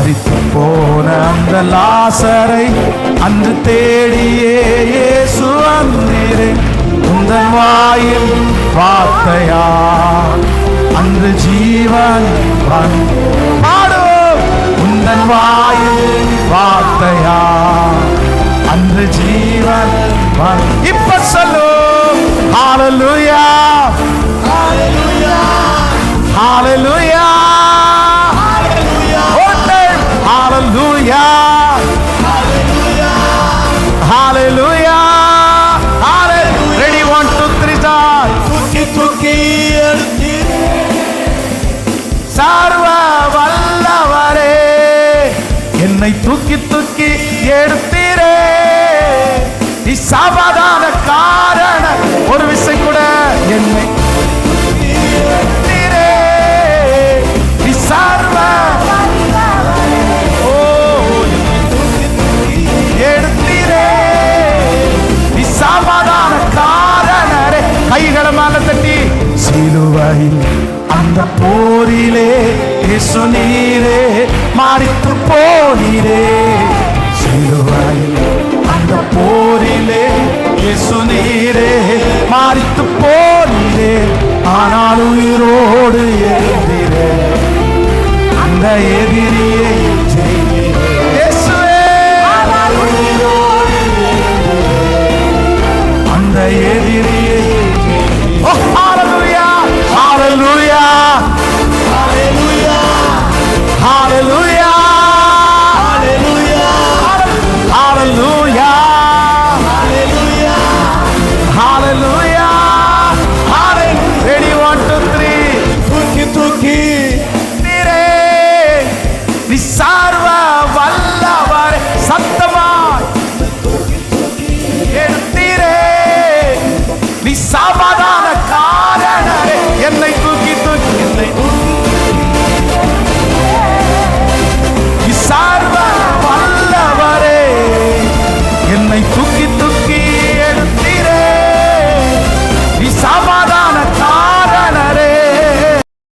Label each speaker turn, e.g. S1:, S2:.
S1: மரித்து போன அந்த லாசரை அன்று தேடியே இயேசு வந்தீரே. உந்தன் வாயில் வார்த்தையா அன்று ஜீவன் பாடும். உந்தன் வாயில் வார்த்தையா அன்று ஜீவன். இப்ப சொல்லு ஹalleluya ஹalleluya ஹalleluya hallelujah hallelujah hallelujah. Ready, 1 2 3 start.
S2: தூக்கி தூக்கி எடுத்தீரே
S1: சர்வ வல்லவரே, என்னை தூக்கி தூக்கி எடுத்தீரே. சமாதான காரண ஒரு விசை கூட என்னை